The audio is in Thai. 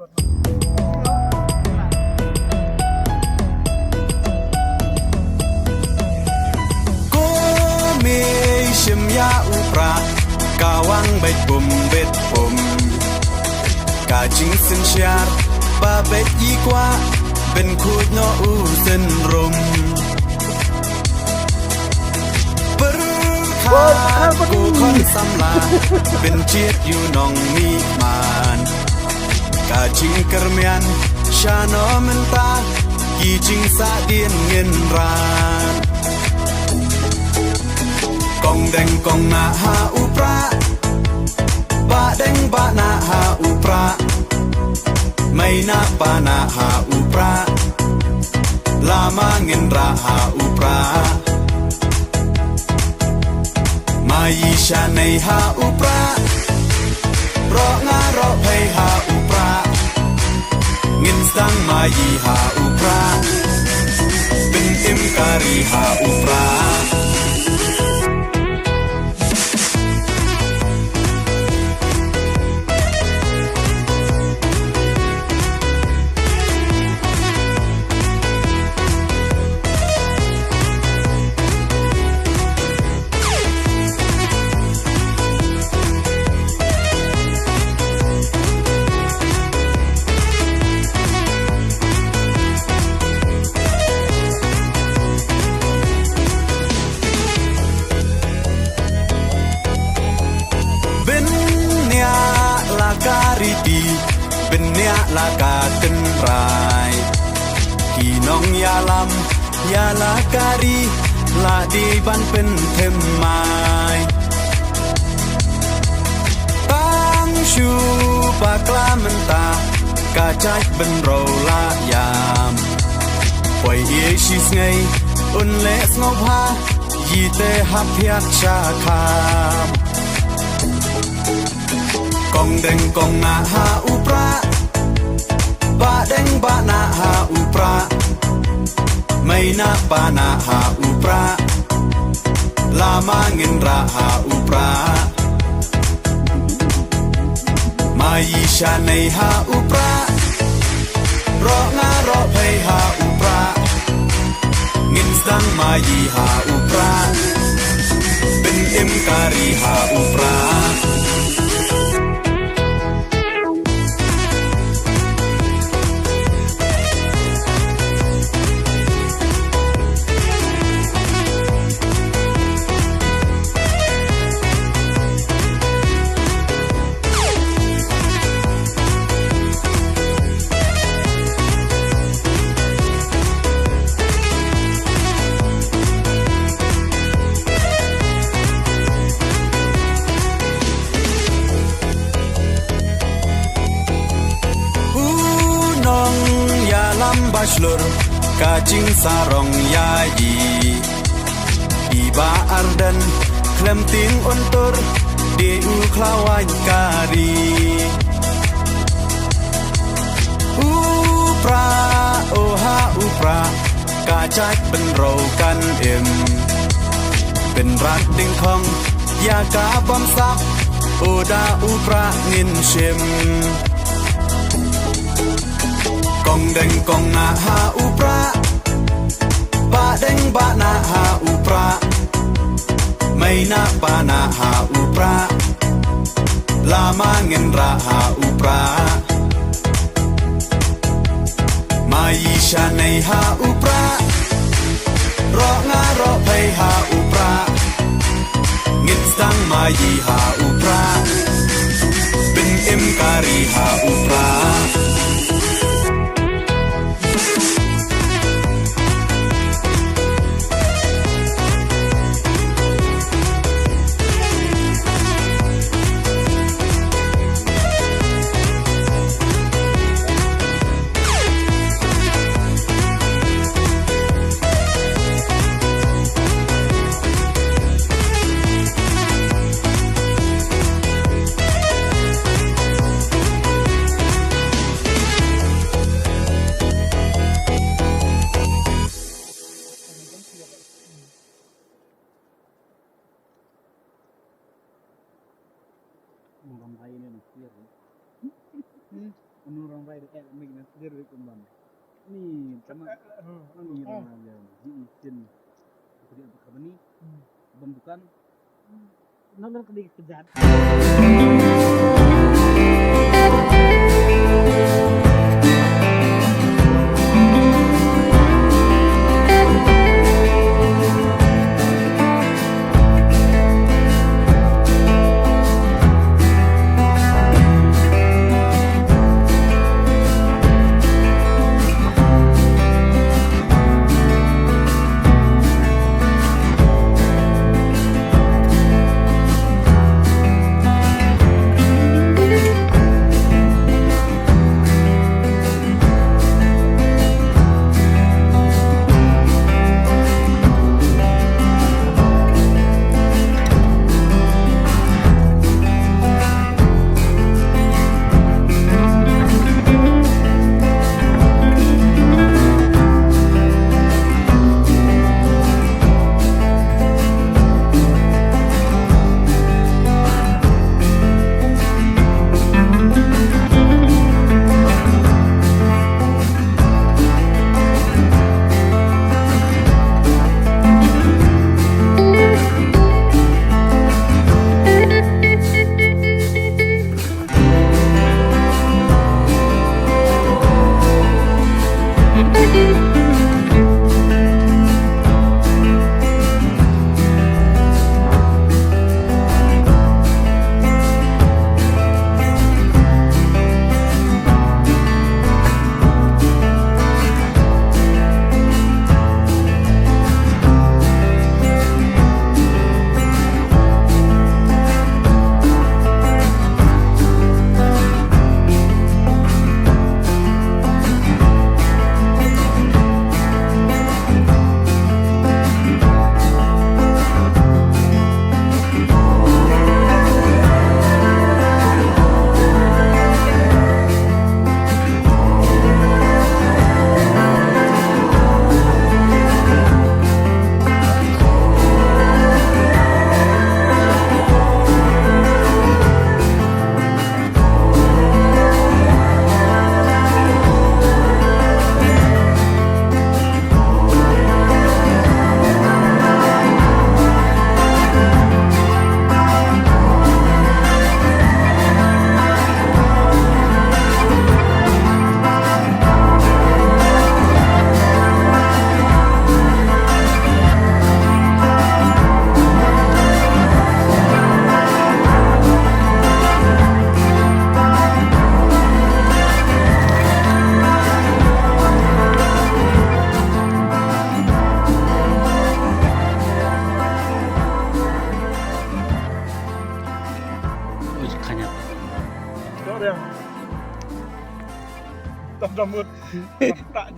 กูมีชิมยาอุปรากาวังใบปุ่มเบ็ดปุ่มกาจิงสินชาร์บาเบ็ดยี่กว่าเป็นคูดโนอูเส้นรมปรึขาดกูคนสำลาเป็นเจียดอยู่นองมีมานกาจิงกระเมียนชาโนมันตากีจิงสาเดียนเงินรานกองแดงกองนาหาอุปราบะแดงบะนาหาอุปราไม่นาปานาหาอุปราลามาเงินราหาอุปรามายีชาในหาอุปรารองารอเพยหาอุปราเงินสังมายีหาอุปราเป็นเอ็มการีหาอุปราเป็นเนียลากาตึนรายพี่น้องยาลำยาลาการีลาดีบันเป็นเทมไม้ตั้งชูปากลามันตากาใจเป็นโรลายามปล่อยเอชิสไงอุ่นเล็กงบฮายีเตหับยักชาคามกองแดงกองนาหาอุปราบะแดงบะนาหาอุปราไม่นาปานาหาอุปราลามาเงินราหาอุปรามายีชาในหาอุปรารองารอเพยหาอุปราเงินสังมายีหาอุปราเป็นเอ็มการีหาอุปราบาชลร์กาจิงสารองยายีอีบาอาร์ดันเคลมติงอุนตุร์เดอูคลาวายการีอุปราโอฮาอุปรากาจักเป็นเรากันเอ็มเป็นรักดิ่งของยากาบอมซักโอดาอุปราเงินเชมกองแดงกองนาหาอุปราบะแดงบะนาหาอุปราไม่นาปานาหาอุปราลามาเงินราหาอุปรามายีชาในหาอุปรารองารอเพยหาอุปราเงินสังมายีหาอุปราเป็นเอ็มการีหาอุปรา Menurut orang itu mikirnya sendiri kembang. Ini sama ini namanya diizin. Jadi apa ini bentukan nonton kejahatan. Rambut tak